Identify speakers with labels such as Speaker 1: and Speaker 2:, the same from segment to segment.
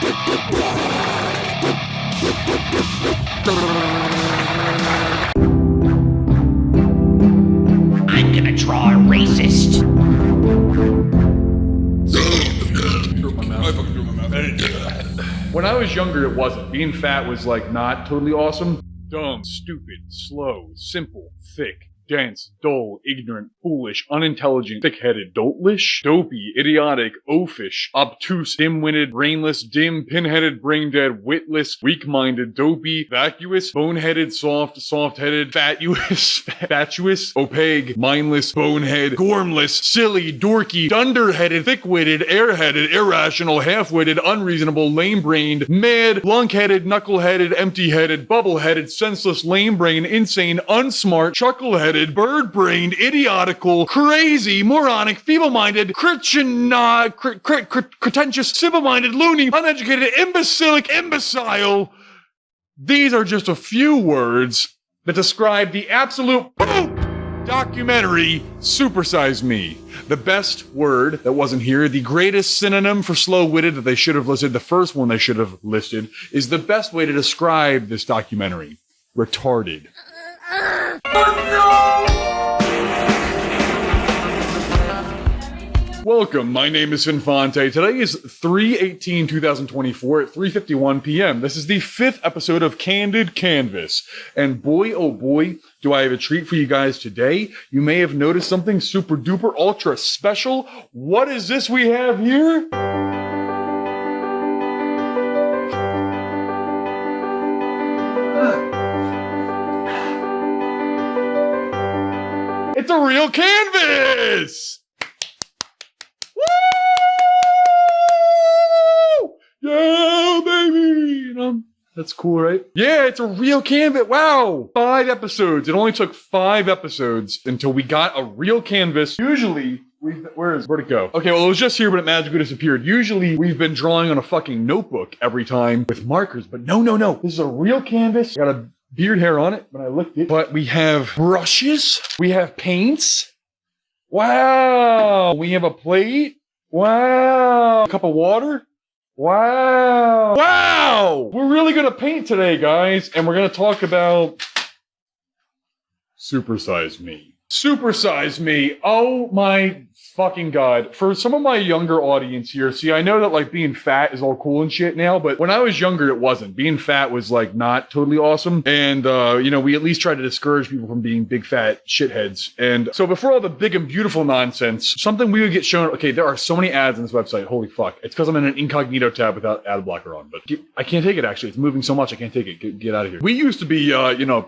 Speaker 1: I'm gonna draw a racist.
Speaker 2: When I was younger, it wasn't. Being fat was like not totally awesome. Dumb, stupid, slow, simple, thick, dense, dull, ignorant, foolish, unintelligent, thick-headed, doltish, dopey, idiotic, oafish, obtuse, dim-witted, brainless, dim, pin-headed, brain-dead, witless, weak-minded, dopey, vacuous, bone-headed, soft, soft-headed, fatuous, opaque, mindless, bonehead, gormless, silly, dorky, dunder-headed, thick-witted, air-headed, irrational, half-witted, unreasonable, lame-brained, mad, lunk-headed, knuckle-headed, empty-headed, bubble-headed, senseless, lame-brained, insane, unsmart, chuckle-headed, bird-brained, idiotical, crazy, moronic, feeble-minded, pretentious, simple-minded, loony, uneducated, imbecile. These are just a few words that describe the absolute poop documentary, Supersize Me. The best word that wasn't here, the greatest synonym for slow-witted that they should have listed, the first one they should have listed, is the best way to describe this documentary. Retarded. Welcome, my name is Finfante. Today is 3/18/2024 at 3:51 p.m. This is the 5th episode of Candid Canvas. And boy, oh boy, do I have a treat for you guys today. You may have noticed something super duper ultra special. What is this we have here? It's a real canvas! Woo! Yeah, baby! That's cool, right? Yeah, it's a real canvas. Wow! 5 episodes. It only took 5 episodes until we got a real canvas. Usually, where'd it go? Okay, well, it was just here, but it magically disappeared. Usually, we've been drawing on a fucking notebook every time with markers, but no. This is a real canvas. Got a beard hair on it when I licked it. But we have brushes. We have paints. Wow. We have a plate. Wow. A cup of water. Wow. Wow. We're really going to paint today, guys. And we're going to talk about Supersize Me. Supersize Me. Oh my fucking God. For some of my younger audience here, see, I know that like being fat is all cool and shit now, but when I was younger, it wasn't. Being fat was like not totally awesome. And, we at least try to discourage people from being big fat shitheads. And so before all the big and beautiful nonsense, something we would get shown, okay, there are so many ads on this website. Holy fuck. It's because I'm in an incognito tab without ad blocker on, but I can't take it actually. It's moving so much. I can't take it. Get out of here. We used to be,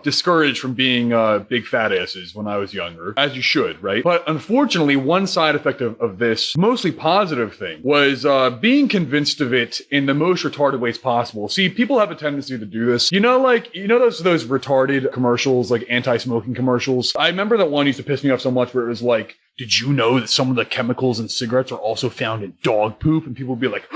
Speaker 2: discouraged from being big fat asses when I was younger, as you should, right? But unfortunately, one side effect of this mostly positive thing was being convinced of it in the most retarded ways possible. See, people have a tendency to do this. Those retarded commercials, like anti-smoking commercials. I remember that one used to piss me off so much where it was like, did you know that some of the chemicals in cigarettes are also found in dog poop? And people would be like,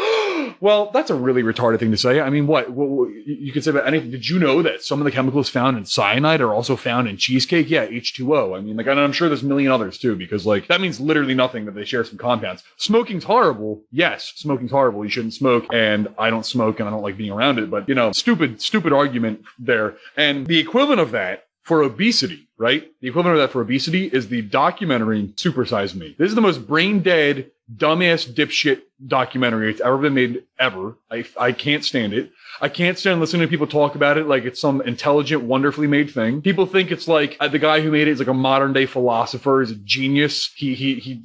Speaker 2: well, that's a really retarded thing to say. I mean, what you could say about anything. Did you know that some of the chemicals found in cyanide are also found in cheesecake? Yeah, H2O. I mean, like, and I'm sure there's a million others too, because like, that means literally nothing that they share some compounds. Smoking's horrible. Yes, smoking's horrible. You shouldn't smoke. And I don't smoke and I don't like being around it, but stupid argument there. And the equivalent of that for obesity, right? The equivalent of that for obesity is the documentary Supersize Me. This is the most brain dead, dumbass dipshit documentary it's ever been made, ever. I can't stand it. I can't stand listening to people talk about it like it's some intelligent, wonderfully made thing. People think it's like the guy who made it is like a modern day philosopher, is a genius. He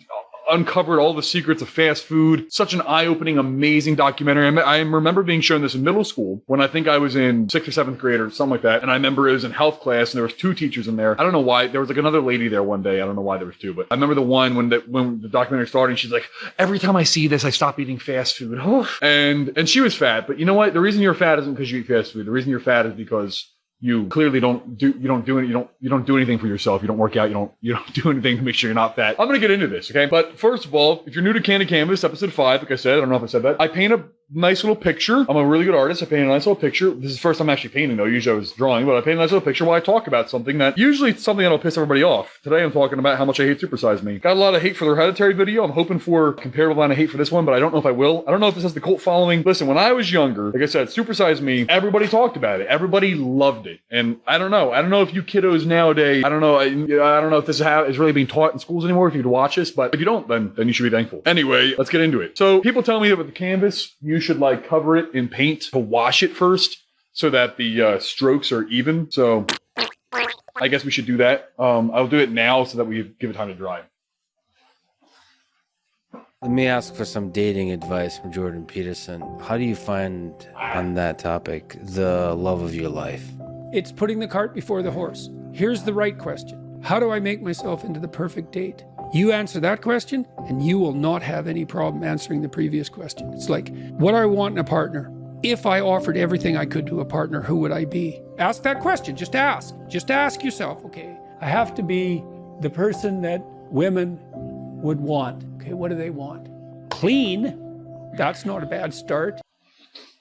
Speaker 2: uncovered all the secrets of fast food. Such an eye-opening, amazing documentary. I remember being shown this in middle school when I think I was in 6th or 7th grade or something like that. And I remember it was in health class and there was 2 teachers in there. I don't know why. There was like another lady there one day. I don't know why there was 2, but I remember the one when the documentary started, she's like, every time I see this, I stop eating fast food. And she was fat. But you know what? The reason you're fat isn't because you eat fast food. The reason you're fat is because you clearly don't do anything for yourself. You don't work out. You don't do anything to make sure you're not fat. I'm going to get into this, okay? But first of all, if you're new to Candid Canvas, episode 5, like I said, I don't know if I said that, I paint a nice little picture. I'm a really good artist. I painted a nice little picture. This is the first time I'm actually painting, though. Usually I was drawing, but I painted a nice little picture while I talk about something that usually it's something that'll piss everybody off. Today I'm talking about how much I hate Supersize Me. Got a lot of hate for the Hereditary video. I'm hoping for a comparable amount of hate for this one, but I don't know if I will. I don't know if this has the cult following. Listen, when I was younger, like I said, Supersize Me, everybody talked about it. Everybody loved it. And I don't know. I don't know if you kiddos nowadays, I don't know if this is really being taught in schools anymore, if you could watch this, but if you don't, then you should be thankful. Anyway, let's get into it. So people tell me that with the canvas, you should like cover it in paint to wash it first so that the strokes are even. So I guess we should do that. I'll do it now so that we give it time to dry.
Speaker 3: Let me ask for some dating advice from Jordan Peterson. How do you find, on that topic, the love of your life?
Speaker 4: It's putting the cart before the horse. Here's the right question. How do I make myself into the perfect date? You answer that question, and you will not have any problem answering the previous question. It's like, what do I want in a partner? If I offered everything I could to a partner, who would I be? Ask that question. Just ask. Just ask yourself, okay, I have to be the person that women would want. Okay, what do they want? Clean. That's not a bad start.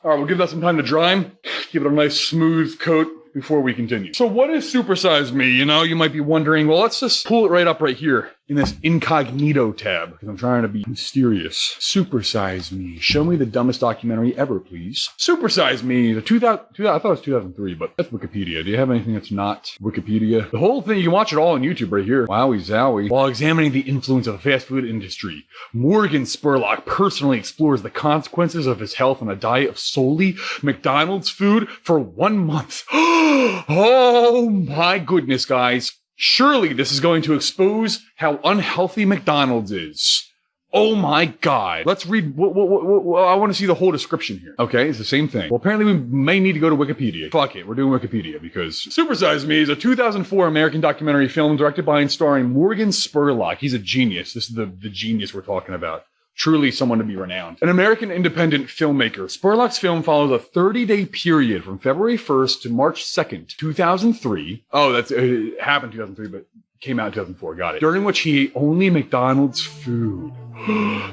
Speaker 2: All right, we'll give that some time to dry. Give it a nice smooth coat before we continue. So what is Supersize Me? You know, you might be wondering, well, let's just pull it right up right here in this incognito tab because I'm trying to be mysterious. Supersize Me. Show me the dumbest documentary ever, please. Supersize Me. I thought it was 2003, but that's Wikipedia. Do you have anything that's not Wikipedia? The whole thing, you can watch it all on YouTube right here. Wowie zowie. While examining the influence of the fast food industry, Morgan Spurlock personally explores the consequences of his health on a diet of solely McDonald's food for 1 month. Oh my goodness, guys. Surely this is going to expose how unhealthy McDonald's is. Oh my God. Let's read. I want to see the whole description here. Okay, it's the same thing. Well, apparently we may need to go to Wikipedia. Fuck it, we're doing Wikipedia because Supersize Me is a 2004 American documentary film directed by and starring Morgan Spurlock. He's a genius. This is the genius we're talking about. Truly someone to be renowned. An American independent filmmaker, Spurlock's film follows a 30-day period from February 1st to March 2nd, 2003. Oh, it happened in 2003, but came out in 2004. Got it. During which he ate only McDonald's food.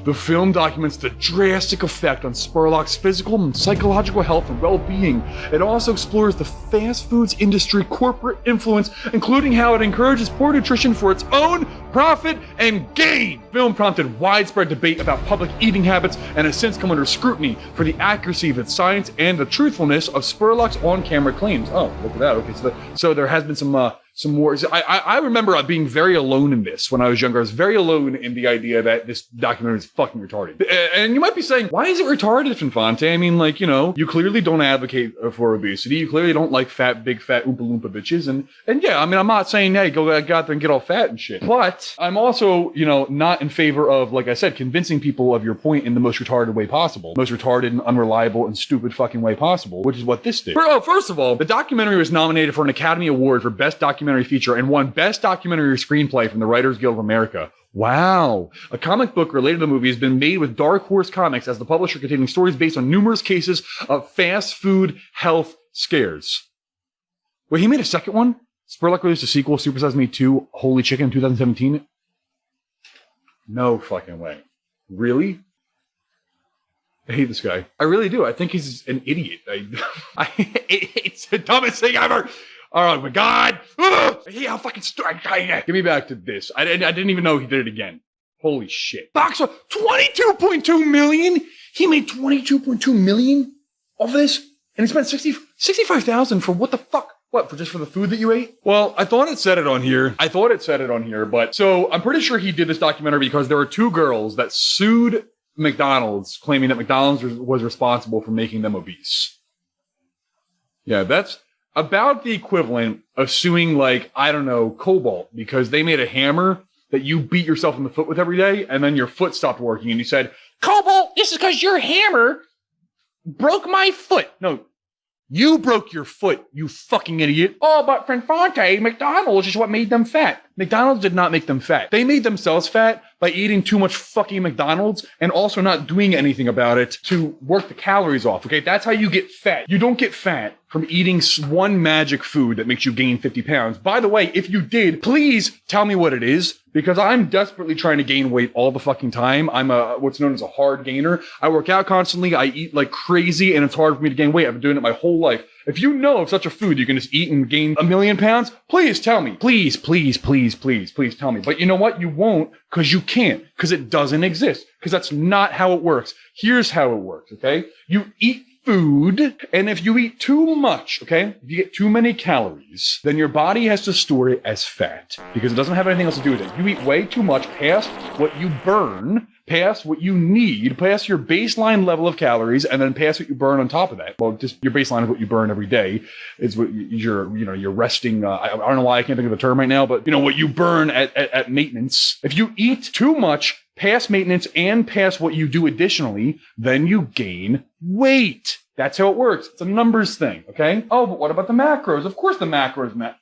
Speaker 2: The film documents the drastic effect on Spurlock's physical and psychological health and well-being. It also explores the fast foods industry corporate influence, including how it encourages poor nutrition for its own profit and gain. The film prompted widespread debate about public eating habits and has since come under scrutiny for the accuracy of its science and the truthfulness of Spurlock's on-camera claims. Oh, look at that. Okay, so there has been some more. I remember being very alone in this when I was younger. I was very alone in the idea that this documentary is fucking retarded. And you might be saying, why is it retarded, Finfante? I mean, like, you know, you clearly don't advocate for obesity. You clearly don't like big fat Oompa Loompa bitches. And yeah, I mean, I'm not saying, hey, go out there and get all fat and shit. But I'm also, you know, not in favor of, like I said, convincing people of your point in the most retarded way possible. Most retarded and unreliable and stupid fucking way possible, which is what this did. First of all, the documentary was nominated for an Academy Award for Best Documentary Feature and won Best Documentary Screenplay from the Writers Guild of America. Wow. A comic book related to the movie has been made with Dark Horse Comics as the publisher, containing stories based on numerous cases of fast food health scares. Wait, he made a second one? Spurlock released a sequel, Supersize Me 2, Holy Chicken, in 2017? No fucking way. Really? I hate this guy. I really do. I think he's an idiot. It's the dumbest thing ever. Oh my God! Yeah, fucking give me back to this. I didn't even know he did it again. Holy shit! Box of 22.2 million. He made 22.2 million off this, and he spent 65,000 for what the fuck? What, for the food that you ate? Well, I thought it said it on here. But so I'm pretty sure he did this documentary because there were two girls that sued McDonald's, claiming that McDonald's was responsible for making them obese. Yeah, that's about the equivalent of suing, like, I don't know, Cobalt, because they made a hammer that you beat yourself in the foot with every day, and then your foot stopped working, and you said, Cobalt, this is because your hammer broke my foot. No, you broke your foot, you fucking idiot. Oh, but Finfante, McDonald's is what made them fat. McDonald's did not make them fat. They made themselves fat by eating too much fucking McDonald's and also not doing anything about it to work the calories off, okay? That's how you get fat. You don't get fat from eating one magic food that makes you gain 50 pounds. By the way, if you did, please tell me what it is, because I'm desperately trying to gain weight all the fucking time. I'm what's known as a hard gainer. I work out constantly. I eat like crazy, and it's hard for me to gain weight. I've been doing it my whole life. If you know of such a food you can just eat and gain 1,000,000 pounds, please tell me. Please, please, please, please, please tell me. But you know what? You won't, because you can't, because it doesn't exist, because that's not how it works. Here's how it works, okay? You eat food, and if you eat too much, okay, if you get too many calories, then your body has to store it as fat, because it doesn't have anything else to do with it. You eat way too much past what you burn, past what you need, past your baseline level of calories, and then past what you burn on top of that. Well, just your baseline is what you burn every day. Is what you're resting. I don't know why I can't think of the term right now, but what you burn at maintenance. If you eat too much past maintenance and past what you do additionally, then you gain weight. That's how it works. It's a numbers thing, okay? Oh, but what about the macros? Of course the macros matter.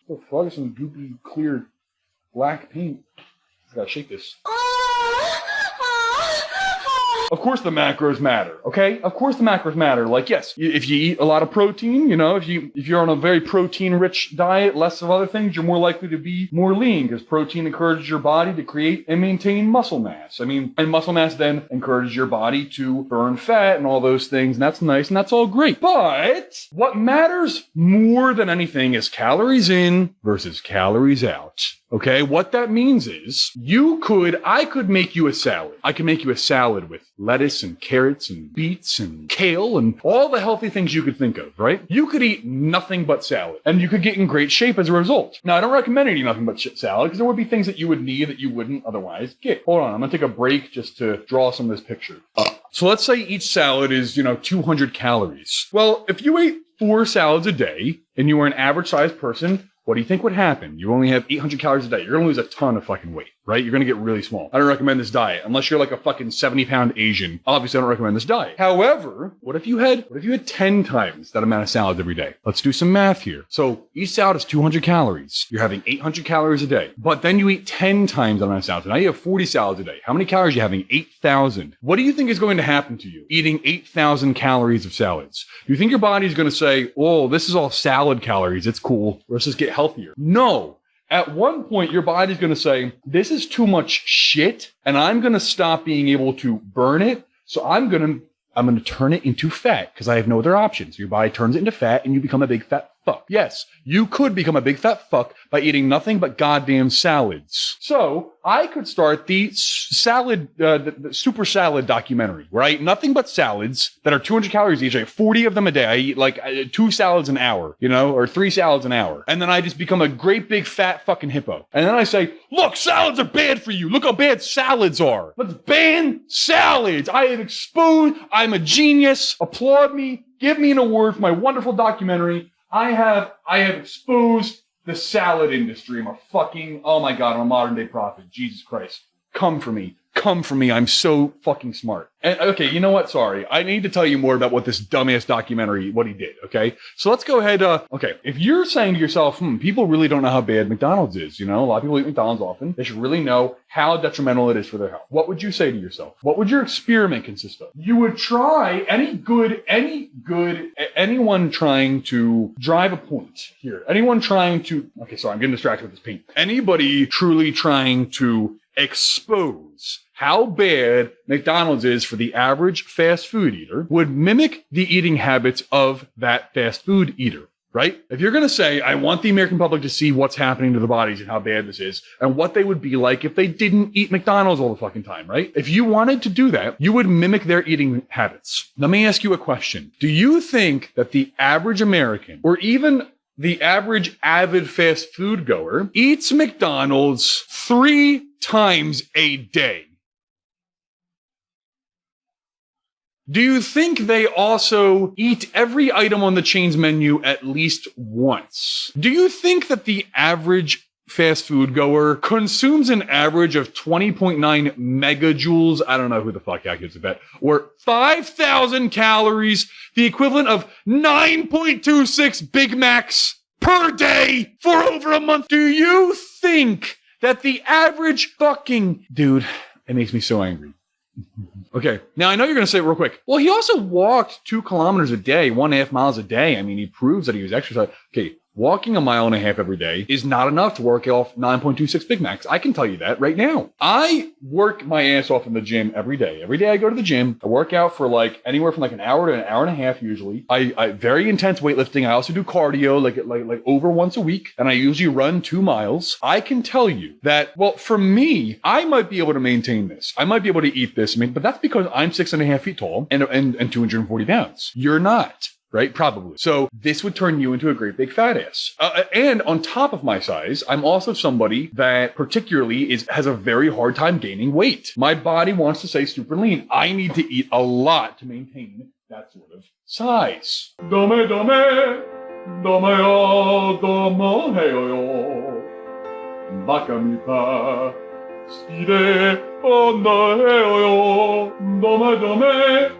Speaker 2: Oh, fuck, is some goopy, clear, black paint. I gotta shake this. Of course the macros matter, okay? Of course the macros matter. Like, yes, if you eat a lot of protein, if you're on a very protein-rich diet, less of other things, you're more likely to be more lean, because protein encourages your body to create and maintain muscle mass. And muscle mass then encourages your body to burn fat and all those things, and that's nice, and that's all great. But what matters more than anything is calories in versus calories out. Okay, what that means is I could make you a salad. I could make you a salad with lettuce and carrots and beets and kale and all the healthy things you could think of, right? You could eat nothing but salad, and you could get in great shape as a result. Now, I don't recommend eating nothing but salad, because there would be things that you would need that you wouldn't otherwise get. Hold on, I'm gonna take a break just to draw some of this picture. So let's say each salad is, 200 calories. Well, if you ate 4 salads a day and you were an average sized person, what do you think would happen? You only have 800 calories a day. You're going to lose a ton of fucking weight, right? You're going to get really small. I don't recommend this diet unless you're like a fucking 70-pound Asian. Obviously, I don't recommend this diet. However, what if you had 10 times that amount of salads every day? Let's do some math here. So each salad is 200 calories. You're having 800 calories a day, but then you eat 10 times that amount of salads. Now you have 40 salads a day. How many calories are you having? 8,000. What do you think is going to happen to you eating 8,000 calories of salads? Do you think your body is going to say, oh, this is all salad calories. It's cool. Let's just get healthier. No. At one point, your body's going to say, this is too much shit, and I'm going to stop being able to burn it, so I'm going to turn it into fat, because I have no other option. So your body turns it into fat, and you become a big fat fuck. Yes, you could become a big fat fuck by eating nothing but goddamn salads. So I could start the super salad documentary, where I eat nothing but salads that are 200 calories each. I eat 40 of them a day. I eat like 2 salads an hour, or 3 salads an hour. And then I just become a great big fat fucking hippo. And then I say, look, salads are bad for you. Look how bad salads are. Let's ban salads. I have exposed. I'm a genius. Applaud me. Give me an award for my wonderful documentary. I have exposed the salad industry. Oh my God, I'm a modern day prophet. Jesus Christ. Come for me. Come for me. I'm so fucking smart. And okay, you know what? Sorry. I need to tell you more about what this dumbass documentary, what he did, okay? So let's go ahead. Okay, if you're saying to yourself, people really don't know how bad McDonald's is, a lot of people eat McDonald's often. They should really know how detrimental it is for their health. What would you say to yourself? What would your experiment consist of? You would try anyone trying to drive a point here. Anyone trying to, okay, sorry, I'm getting distracted with this paint. Anybody truly trying to expose how bad McDonald's is for the average fast food eater would mimic the eating habits of that fast food eater, right? If you're going to say, I want the American public to see what's happening to the bodies and how bad this is and what they would be like if they didn't eat McDonald's all the fucking time, right? If you wanted to do that, you would mimic their eating habits. Let me ask you a question. Do you think that the average American, or even the average avid fast food goer, eats McDonald's 3 times a day? Do you think they also eat every item on the chain's menu at least once? Do you think that the average fast food goer consumes an average of 20.9 megajoules? I don't know who the fuck calculates that. Or 5,000 calories, the equivalent of 9.26 Big Macs per day for over a month. Do you think that the average fucking dude, it makes me so angry. Okay, now I know you're going to say real quick, well, he also walked 2 kilometers a day, 1.5 miles a day. I mean, he proves that he was exercising. Okay, walking 1.5 miles every day is not enough to work off 9.26 Big Macs. I can tell you that right now. I work my ass off in the gym every day. Every day I go to the gym. I work out for like anywhere from like an hour to an hour and a half usually. I very intense weightlifting. I also do cardio like over once a week, and I usually run 2 miles. I can tell you that, well, for me, I might be able to maintain this. I might be able to eat this. I mean, but that's because I'm 6.5 feet tall and 240 pounds. You're not. Right? Probably. So this would turn you into a great big fat ass. And on top of my size, I'm also somebody that particularly has a very hard time gaining weight. My body wants to stay super lean. I need to eat a lot to maintain that sort of size. Dame, dame, dame, dame, hey, yo, bakamita, skide, onda, hey, yo, dame, dame.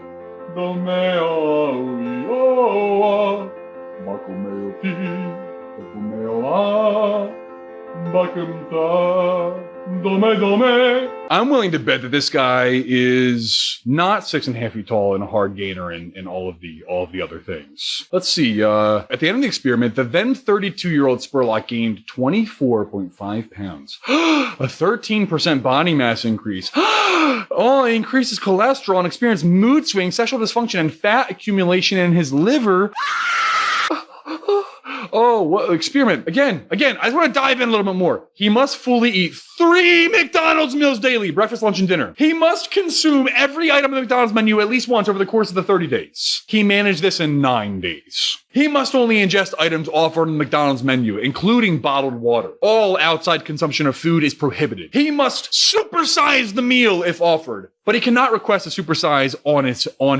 Speaker 2: I'm willing to bet that this guy is not 6.5 feet tall and a hard gainer and all of the other things. Let's see. At the end of the experiment, the then 32-year-old Spurlock gained 24.5 pounds. A 13% body mass increase. Oh, it increases cholesterol and experienced mood swings, sexual dysfunction, and fat accumulation in his liver. Oh, what experiment. Again, I just want to dive in a little bit more. He must fully eat 3 McDonald's meals daily, breakfast, lunch, and dinner. He must consume every item on the McDonald's menu at least once over the course of the 30 days. He managed this in 9 days. He must only ingest items offered on the McDonald's menu, including bottled water. All outside consumption of food is prohibited. He must supersize the meal if offered, but he cannot request a supersize on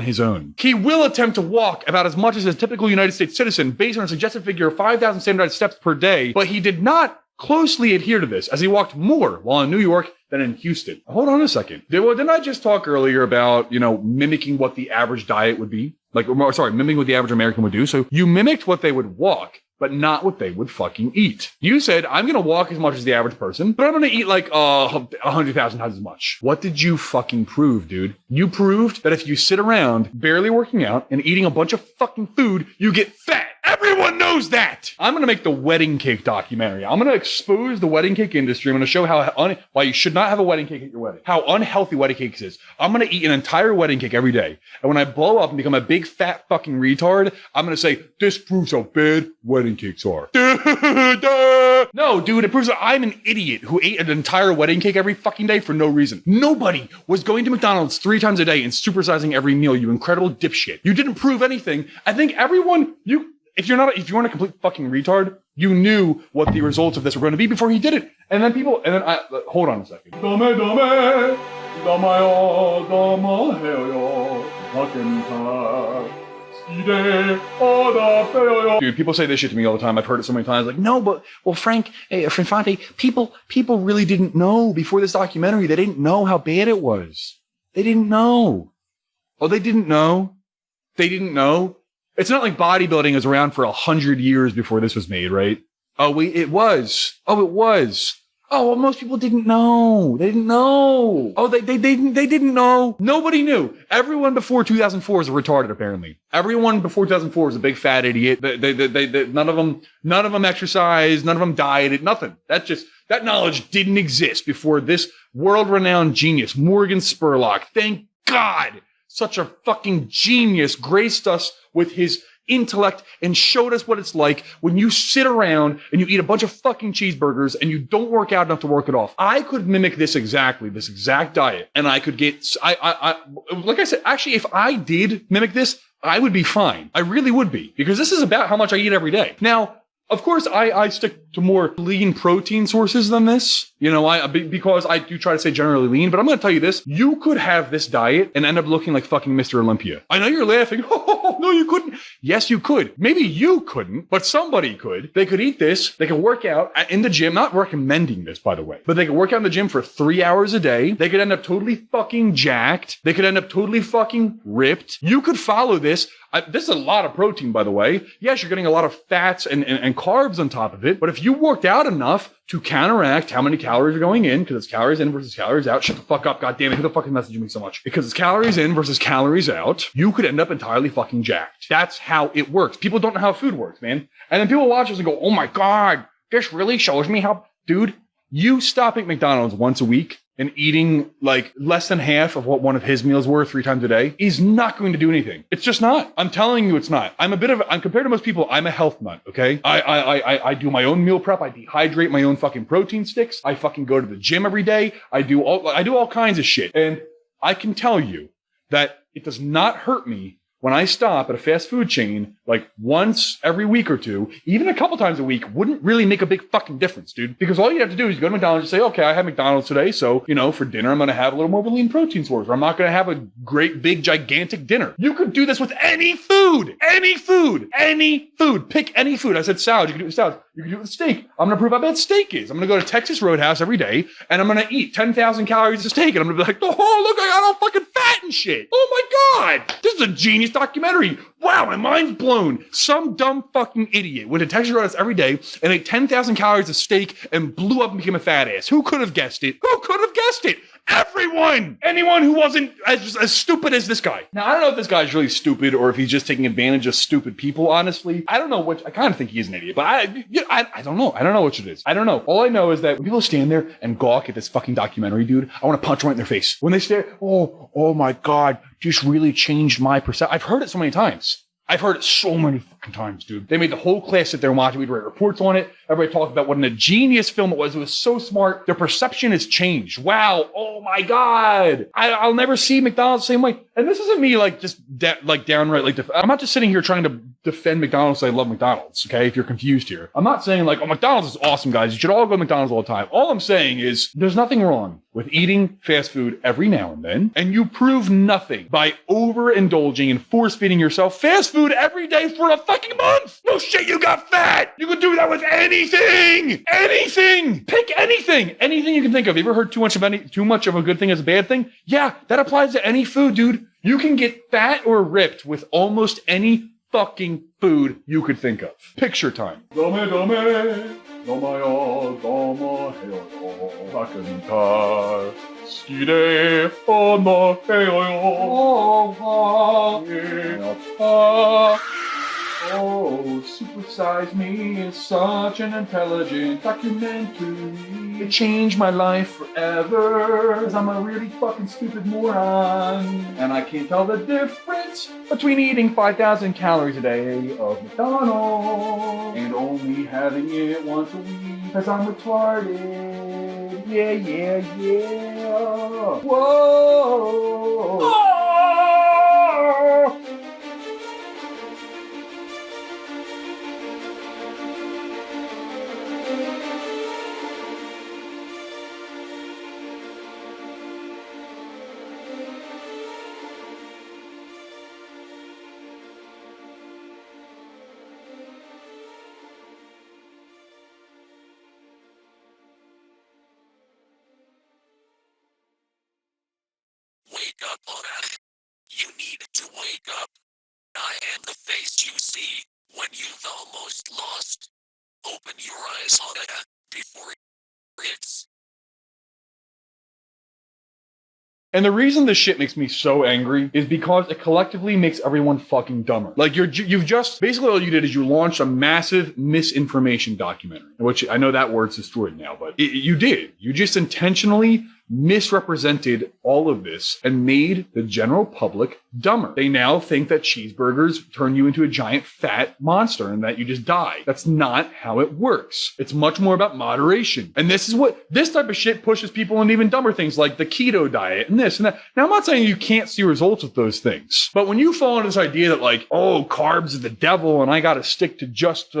Speaker 2: his own. He will attempt to walk about as much as a typical United States citizen based on a suggested figure of 5,000 standardized steps per day, but he did not closely adhere to this, as he walked more while in New York than in Houston. Hold on a second. Didn't I just talk earlier about, mimicking what the average diet would be? Mimicking what the average American would do. So you mimicked what they would walk, but not what they would fucking eat. You said, I'm going to walk as much as the average person, but I'm going to eat like 100,000 times as much. What did you fucking prove, dude? You proved that if you sit around barely working out and eating a bunch of fucking food, you get fat. Everyone knows that. I'm going to make the wedding cake documentary. I'm going to expose the wedding cake industry. I'm going to show why you should not have a wedding cake at your wedding. How unhealthy wedding cakes is. I'm going to eat an entire wedding cake every day. And when I blow up and become a big fat fucking retard, I'm going to say, this proves how bad wedding cakes are. No, dude, it proves that I'm an idiot who ate an entire wedding cake every fucking day for no reason. Nobody was going to McDonald's 3 times a day and supersizing every meal, you incredible dipshit. You didn't prove anything. I think everyone, if you weren't a complete fucking retard, you knew what the results of this were going to be before he did it. And then hold on a second. Dude, people say this shit to me all the time. I've heard it so many times. Like, no, but, well, Finfante, people really didn't know before this documentary. They didn't know how bad it was. They didn't know. Oh, they didn't know? They didn't know? It's not like bodybuilding was around for 100 years before this was made, right? Oh, wait, it was. Oh, it was. Oh, well, most people didn't know. They didn't know. Oh, they didn't know. Nobody knew. Everyone before 2004 is retarded, apparently. Everyone before 2004 is a big fat idiot. None of them exercised. None of them dieted. Nothing. That knowledge didn't exist before this world-renowned genius, Morgan Spurlock. Thank God. Such a fucking genius graced us with his intellect and showed us what it's like when you sit around and you eat a bunch of fucking cheeseburgers and you don't work out enough to work it off. I could mimic this exact diet, and I could get, like I said, actually, if I did mimic this, I would be fine. I really would be, because this is about how much I eat every day. Now, of course, I stick to more lean protein sources than this, because I do try to stay generally lean, but I'm going to tell you this. You could have this diet and end up looking like fucking Mr. Olympia. I know you're laughing. Oh, no, you couldn't. Yes, you could. Maybe you couldn't, but somebody could. They could eat this. They could work out in the gym. Not recommending this, by the way, but they could work out in the gym for 3 hours a day. They could end up totally fucking jacked. They could end up totally fucking ripped. You could follow this. This is a lot of protein, by the way. Yes, you're getting a lot of fats and carbs on top of it. But if you worked out enough to counteract how many calories are going in, because it's calories in versus calories out. Shut the fuck up, goddammit. Who the fuck is messaging me so much? Because it's calories in versus calories out. You could end up entirely fucking jacked. That's how it works. People don't know how food works, man. And then people watch this and go, oh my God, this really shows me how... Dude, you stop at McDonald's once a week and eating like less than half of what one of his meals were 3 times a day, he's not going to do anything. It's just not. I'm telling you, it's not. I'm compared to most people, I'm a health nut, okay? I do my own meal prep. I dehydrate my own fucking protein sticks. I fucking go to the gym every day. I do all kinds of shit. And I can tell you that it does not hurt me when I stop at a fast food chain, like once every week or two, even a couple times a week, wouldn't really make a big fucking difference, dude. Because all you have to do is go to McDonald's and say, okay, I had McDonald's today, so, you know, for dinner, I'm going to have a little more of a lean protein source, or I'm not going to have a great, big, gigantic dinner. You could do this with any food. Any food. Any food. Pick any food. I said salad. You can do it with salad. You can do it with steak. I'm going to prove how bad steak is. I'm going to go to Texas Roadhouse every day, and I'm going to eat 10,000 calories of steak, and I'm going to be like, oh, look, I got all fucking fat and shit. Oh my God. This is a genius documentary. Wow, my mind's blown. Some dumb fucking idiot went to Texas Roadhouse every day and ate 10,000 calories of steak and blew up and became a fat ass. Who could have guessed it? Who could have guessed it? Everyone! Anyone who wasn't as stupid as this guy. Now, I don't know if this guy's really stupid or if he's just taking advantage of stupid people, honestly. I don't know which. I kind of think he's an idiot, but I don't know. I don't know which it is. I don't know. All I know is that when people stand there and gawk at this fucking documentary, dude, I want to punch right in their face. When they stare, oh my God, just really changed my perception. I've heard it so many times. I've heard it so many fucking times, dude. They made the whole class sit there and watch it. We'd write reports on it. Everybody talked about what a genius film it was. It was so smart. Their perception has changed. Wow. Oh my God. I'll never see McDonald's the same way. And this isn't me like just downright like I'm not just sitting here trying to defend McDonald's. I love McDonald's. Okay, if you're confused here, I'm not saying like, oh, McDonald's is awesome, guys. You should all go to McDonald's all the time. All I'm saying is there's nothing wrong with eating fast food every now and then, and you prove nothing by overindulging and force feeding yourself fast food every day for a fucking month. No shit, you got fat. You can do that with anything. Anything. Pick anything. Anything you can think of. You ever heard too much of a good thing is a bad thing? Yeah, that applies to any food, dude. You can get fat or ripped with almost any fucking food you could think of. Picture time. Oh, Supersize Me is such an intelligent documentary. It changed my life forever, cause I'm a really fucking stupid moron. And I can't tell the difference between eating 5,000 calories a day of McDonald's and only having it once a week, cause I'm retarded. Yeah. Whoa. Oh!
Speaker 1: Wake up, Odysee. You need to wake up. I am the face you see when you've almost lost. Open your eyes, Odysee, before it's...
Speaker 2: And the reason this shit makes me so angry is because it collectively makes everyone fucking dumber. Like you've just, basically all you did is you launched a massive misinformation documentary, which I know that word's destroyed now, but you did. You just intentionally misrepresented all of this and made the general public dumber. They now think that cheeseburgers turn you into a giant fat monster and that you just die. That's not how it works. It's much more about moderation. And this type of shit pushes people into even dumber things like the keto diet and this and that. Now, I'm not saying you can't see results with those things, but when you fall into this idea that like, oh, carbs are the devil and I got to stick to just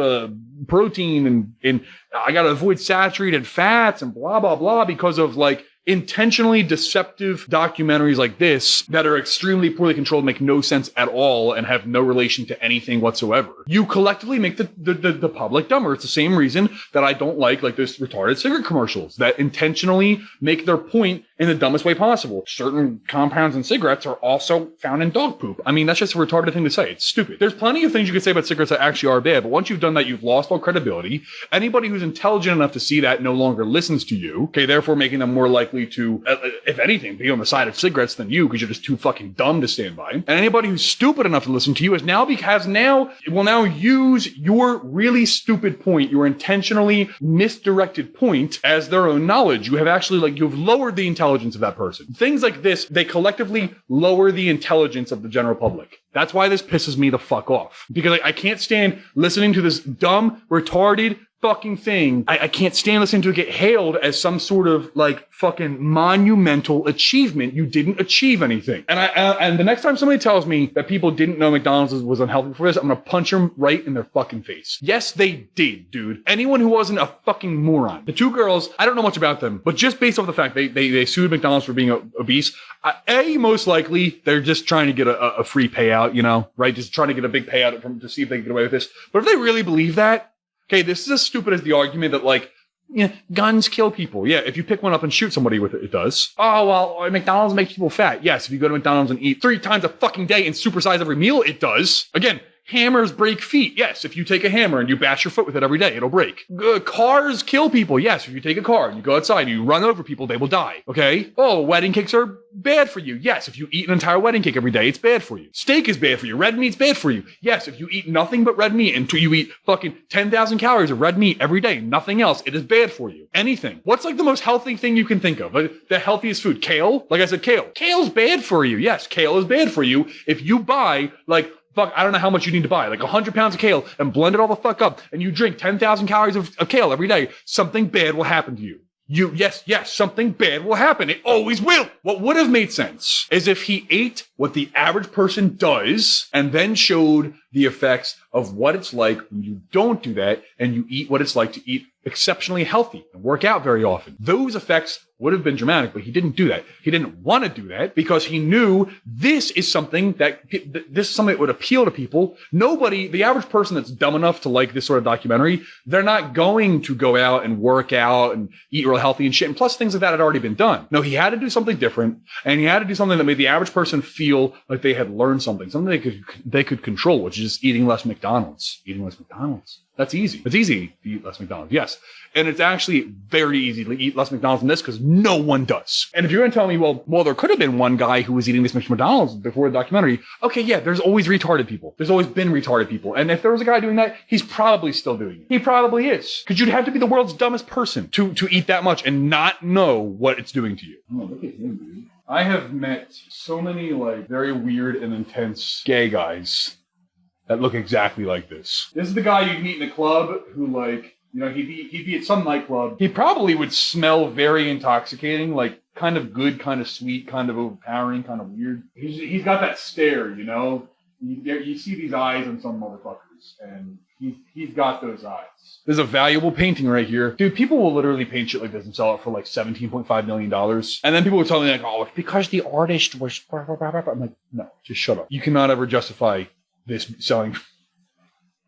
Speaker 2: protein and I got to avoid saturated fats and blah, blah, blah because of like intentionally deceptive documentaries like this that are extremely poorly controlled, make no sense at all, and have no relation to anything whatsoever. You collectively make the public dumber. It's the same reason that I don't like those retarded cigarette commercials that intentionally make their point in the dumbest way possible. Certain compounds in cigarettes are also found in dog poop. I mean, that's just a retarded thing to say. It's stupid. There's plenty of things you can say about cigarettes that actually are bad, but once you've done that, you've lost all credibility. Anybody who's intelligent enough to see that no longer listens to you. Okay, therefore making them more likely to, if anything, be on the side of cigarettes than you because you're just too fucking dumb to stand by. And anybody who's stupid enough to listen to you will now use your really stupid point, your intentionally misdirected point as their own knowledge. You have actually, you've lowered the intelligence of that person. Things like this, they collectively lower the intelligence of the general public. That's why this pisses me the fuck off. Because I can't stand listening to this dumb, retarded fucking thing. I can't stand listening to it get hailed as some sort of fucking monumental achievement. You didn't achieve anything. And the next time somebody tells me that people didn't know McDonald's was unhealthy for this, I'm gonna punch them right in their fucking face. Yes, they did, dude. Anyone who wasn't a fucking moron. The two girls, I don't know much about them, but just based off the fact they sued McDonald's for being obese, most likely they're just trying to get a free payout, right? Just trying to get a big payout to see if they can get away with this. But if they really believe that, okay, this is as stupid as the argument that guns kill people. Yeah, if you pick one up and shoot somebody with it, it does. Oh, well, McDonald's makes people fat. Yes, if you go to McDonald's and eat 3 times a fucking day and supersize every meal, it does. Again, hammers break feet. Yes, if you take a hammer and you bash your foot with it every day, it'll break. Cars kill people. Yes, if you take a car and you go outside and you run over people, they will die. Okay? Oh, wedding cakes are bad for you. Yes, if you eat an entire wedding cake every day, it's bad for you. Steak is bad for you. Red meat's bad for you. Yes, if you eat nothing but red meat until you eat fucking 10,000 calories of red meat every day, nothing else, it is bad for you. Anything. What's the most healthy thing you can think of? The healthiest food? Kale? Like I said, kale. Kale's bad for you. Yes, kale is bad for you. If you buy I don't know how much you need to buy, 100 pounds of kale and blend it all the fuck up and you drink 10,000 calories of kale every day, something bad will happen to you. Yes, something bad will happen. It always will. What would have made sense is if he ate what the average person does and then showed the effects of what it's like when you don't do that and you eat what it's like to eat exceptionally healthy and work out very often. Those effects would have been dramatic, but he didn't do that. He didn't want to do that because he knew this is something that would appeal to people. Nobody, the average person that's dumb enough to like this sort of documentary, they're not going to go out and work out and eat real healthy and shit. And plus things like that had already been done. No, he had to do something different, and he had to do something that made the average person feel like they had learned something they could control, which is just eating less McDonald's. Eating less McDonald's. That's easy. It's easy to eat less McDonald's, yes. And it's actually very easy to eat less McDonald's than this because no one does. And if you're going to tell me, well, there could have been one guy who was eating this much McDonald's before the documentary. Okay, yeah, there's always retarded people. There's always been retarded people. And if there was a guy doing that, he's probably still doing it. He probably is. Because you'd have to be the world's dumbest person to eat that much and not know what it's doing to you. Oh, look at him, dude. I have met so many very weird and intense gay guys that look exactly like this. This is the guy you'd meet in a club who he'd be at some nightclub. He probably would smell very intoxicating, kind of good, kind of sweet, kind of overpowering, kind of weird. He's got that stare, You see these eyes on some motherfuckers, and he's got those eyes. There's a valuable painting right here. Dude, people will literally paint shit like this and sell it for $17.5 million. And then people will tell me oh, it's because the artist was... I'm like, no, just shut up. You cannot ever justify this selling...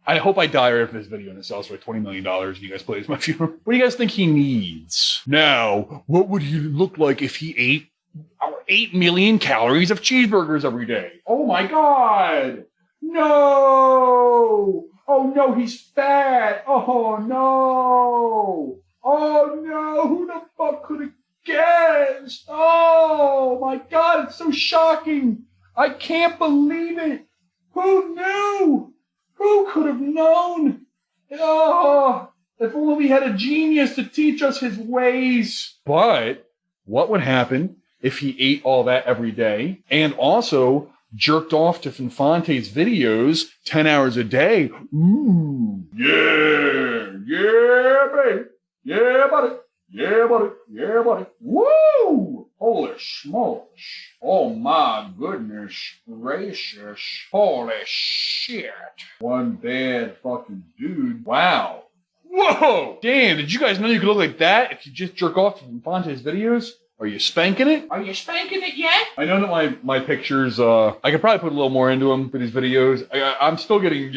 Speaker 2: I hope I die right after this video and it sells for $20 million and you guys play as my funeral. What do you guys think he needs? Now, what would he look like if he ate 8 million calories of cheeseburgers every day? Oh my God! No! Oh no, he's fat! Oh no! Oh no! Who the fuck could have guessed? Oh my God, it's so shocking! I can't believe it! Who knew? Who could have known? Oh, if only we had a genius to teach us his ways. But what would happen if he ate all that every day and also jerked off to Finfante's videos 10 hours a day? Ooh, yeah, baby. Yeah, buddy. Yeah, buddy. Yeah, buddy. Woo! Holy smokes. Oh my goodness gracious. Holy shit. One bad fucking dude. Wow. Whoa! Damn, did you guys know you could look like that if you just jerk off to Finfante's videos? Are you spanking it? Are you spanking it yet? I know that my pictures, I could probably put a little more into them for these videos. I'm still getting,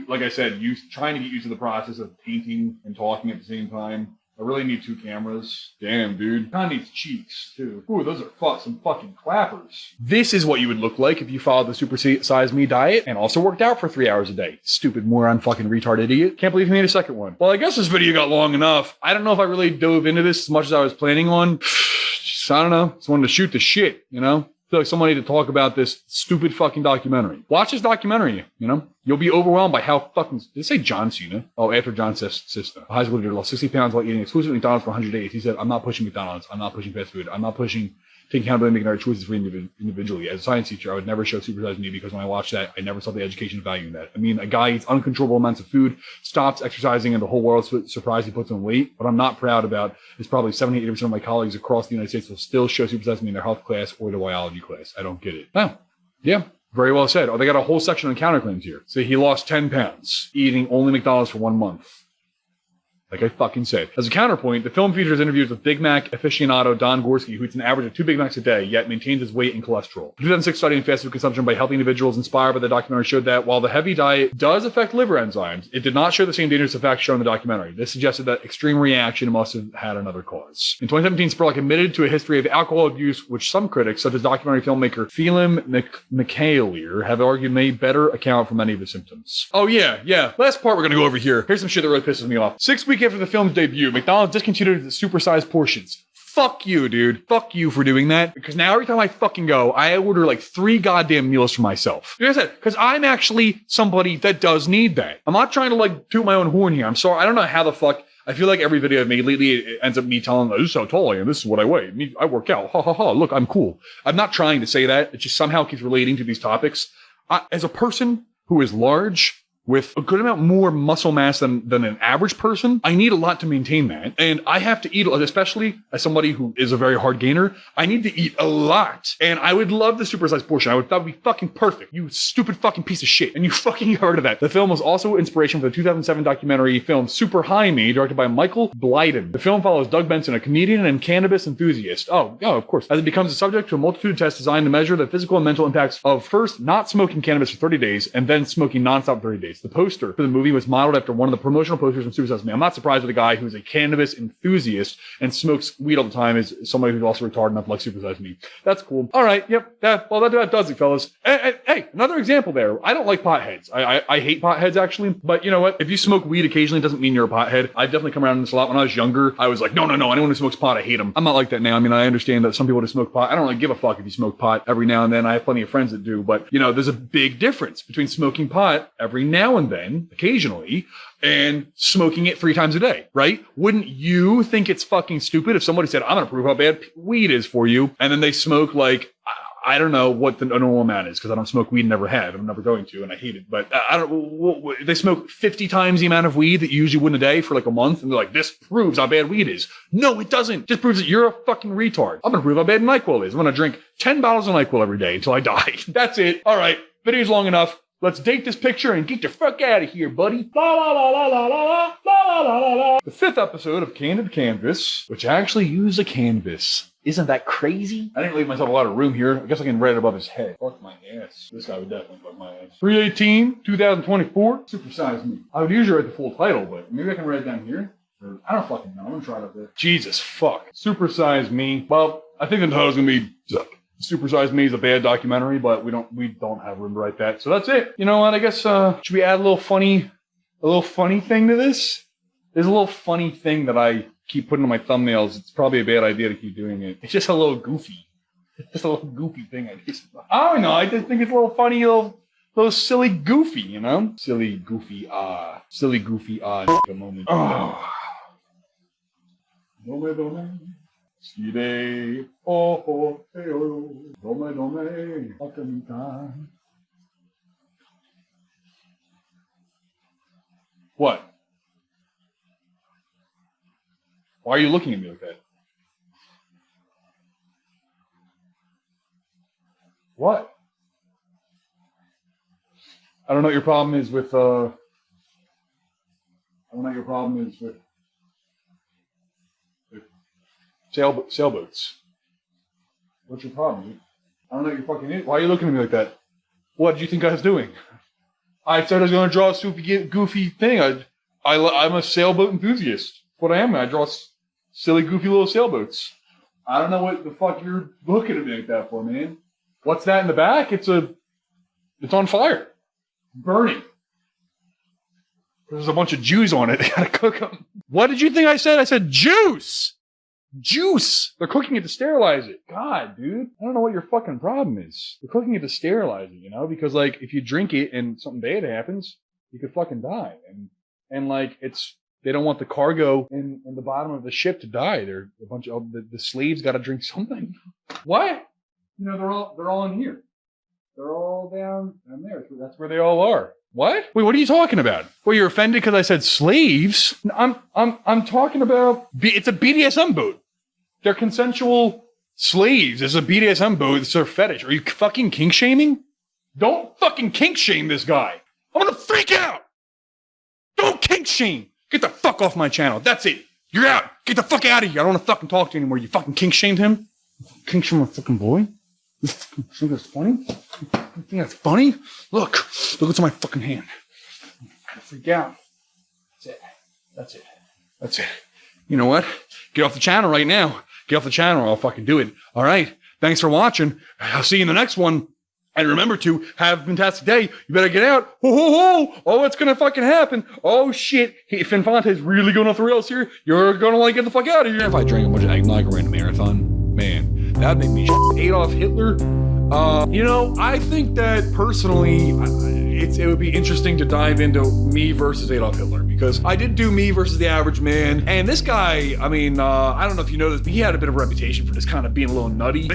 Speaker 2: like I said, trying to get used to the process of painting and talking at the same time. I really need 2 cameras. Damn, dude. Kinda needs cheeks, too. Ooh, those are some fucking clappers. This is what you would look like if you followed the Super Size Me diet and also worked out for 3 hours a day. Stupid moron fucking retard idiot. Can't believe he made a second one. Well, I guess this video got long enough. I don't know if I really dove into this as much as I was planning on. Just, I don't know. Just wanted to shoot the shit, you know? I feel like someone needed to talk about this stupid fucking documentary. Watch this documentary, you know? You'll be overwhelmed by how fucking... Did it say John Cena? Oh, after John Cena. A high school leader lost 60 pounds while eating exclusively McDonald's for 100 days. He said, I'm not pushing McDonald's. I'm not pushing fast food. I'm not pushing taking accountability and making our choices for individually. As a science teacher, I would never show Supersize Me because when I watched that, I never saw the education value in that. I mean, a guy eats uncontrollable amounts of food, stops exercising, and the whole world's surprised he puts on weight. What I'm not proud about is probably 70-80% of my colleagues across the United States will still show Supersize Me in their health class or their biology class. I don't get it. Oh, yeah. Very well said. Oh, they got a whole section on counterclaims here. So he lost 10 pounds, eating only McDonald's for 1 month. Like I fucking said. As a counterpoint, the film features interviews with Big Mac aficionado Don Gorski, who eats an average of 2 Big Macs a day, yet maintains his weight and cholesterol. The 2006 study in fast food consumption by healthy individuals inspired by the documentary showed that while the heavy diet does affect liver enzymes, it did not show the same dangerous effects shown in the documentary. This suggested that extreme reaction must have had another cause. In 2017, Spurlock admitted to a history of alcohol abuse, which some critics, such as documentary filmmaker Phelim McAleer, have argued may better account for many of the symptoms. Oh yeah. Last part we're gonna go over here. Here's some shit that really pisses me off. 6 weeks after the film's debut, McDonald's discontinued its supersized portions. Fuck you, dude. Fuck you for doing that. Because now every time I fucking go, I order like 3 goddamn meals for myself. Like I said, because I'm actually somebody that does need that. I'm not trying to like toot my own horn here. I'm sorry. I don't know how the fuck. I feel like every video I've made lately, it ends up me telling, this is how tall I am. This is what I weigh. I work out. Ha ha ha. Look, I'm cool. I'm not trying to say that. It just somehow keeps relating to these topics. As a person who is large, with a good amount more muscle mass than an average person, I need a lot to maintain that. And I have to eat, especially as somebody who is a very hard gainer, I need to eat a lot. And I would love the supersized portion. That would be fucking perfect. You stupid fucking piece of shit. And you fucking heard of that. The film was also inspiration for the 2007 documentary film Super High Me, directed by Michael Blyden. The film follows Doug Benson, a comedian and cannabis enthusiast. Oh, of course. As it becomes a subject to a multitude of tests designed to measure the physical and mental impacts of first not smoking cannabis for 30 days and then smoking nonstop for 30 days. The poster for the movie was modeled after one of the promotional posters from Supersize Me. I'm not surprised that a guy who's a cannabis enthusiast and smokes weed all the time is somebody who's also retarded enough to like Supersize Me. That's cool. All right. Yep. Well, that does it, fellas. Hey, another example there. I don't like potheads. I hate potheads, actually. But you know what? If you smoke weed occasionally, it doesn't mean you're a pothead. I've definitely come around to this a lot. When I was younger, I was like, no. Anyone who smokes pot, I hate them. I'm not like that now. I mean, I understand that some people that smoke pot, I don't really give a fuck if you smoke pot every now and then. I have plenty of friends that do. But, you know, there's a big difference between smoking pot every now and then, occasionally, and smoking it 3 times a day, right? Wouldn't you think it's fucking stupid if somebody said, I'm going to prove how bad weed is for you, and then they smoke like, I don't know what the normal amount is because I don't smoke weed and never have. I'm never going to, and I hate it. But they smoke 50 times the amount of weed that you usually would in a day for like a month, and they're like, this proves how bad weed is. No, it doesn't. It just proves that you're a fucking retard. I'm going to prove how bad NyQuil is. I'm going to drink 10 bottles of NyQuil every day until I die. That's it. All right. Video's long enough. Let's date this picture and get the fuck out of here, buddy. La la la la la la la la la la la. The 5th episode of Candid Canvas, which actually used a canvas. Isn't that crazy? I didn't leave myself a lot of room here. I guess I can write it above his head. Fuck my ass. This guy would definitely fuck my ass. 3/18/2024. Supersize Me. I would usually write the full title, but maybe I can write it down here. Or, I don't fucking know. I'm gonna try it up there. Jesus fuck. Supersize Me. Well, I think the title's gonna be Supersize Me is a bad documentary, but we don't have room to write that. So that's it. You know what? I guess should we add a little funny thing to this? There's a little funny thing that I keep putting on my thumbnails. It's probably a bad idea to keep doing it. It's just a little goofy. It's just a little goofy thing. I don't know. I just think it's a little funny, little silly goofy, you know? Silly goofy moment. Oh. Sire, oh, dome, What? Why are you looking at me like that? What? I don't know what your problem is with, sailboats. What's your problem? I don't know what you're fucking in. Why are you looking at me like that? What did you think I was doing? I said I was going to draw a goofy thing. I'm a sailboat enthusiast. what I am. I draw silly, goofy little sailboats. I don't know what the fuck you're looking at me like that for, man. What's that in the back? It's on fire. Burning. There's a bunch of Jews on it. They gotta cook them. What did you think I said? I said juice. Juice. They're cooking it to sterilize it. God, dude. I don't know what your fucking problem is. They're cooking it to sterilize it, you know? Because, like, if you drink it and something bad happens, you could fucking die. And like, they don't want the cargo in the bottom of the ship to die. They're a bunch of the slaves got to drink something. What? You know, they're all in here. They're all down there. That's where they all are. What? Wait, what are you talking about? Well, you're offended because I said slaves? I'm talking about it's a BDSM boat. They're consensual slaves. It's a BDSM boat. It's their fetish. Are you fucking kink shaming? Don't fucking kink shame this guy. I'm gonna freak out. Don't kink shame. Get the fuck off my channel. That's it. You're out. Get the fuck out of here. I don't want to fucking talk to you anymore. You fucking kink shamed him? Kink shamed my fucking boy? You think that's funny? You think that's funny? Look what's on my fucking hand. I freak out. That's it. You know what? Get off the channel right now. Get off the channel or I'll fucking do it. All right. Thanks for watching. I'll see you in the next one. And remember to have a fantastic day. You better get out. Oh, what's going to fucking happen? Oh, shit. Finfante is really going off the rails here. You're going to get the fuck out of here. If I drank a bunch of eggnog or ran a marathon, man, that'd make me Adolf Hitler. You know, I think that personally, it would be interesting to dive into me versus Adolf Hitler because I did do me versus the average man. And this guy, I mean, I don't know if you know this, but he had a bit of a reputation for just kind of being a little nutty.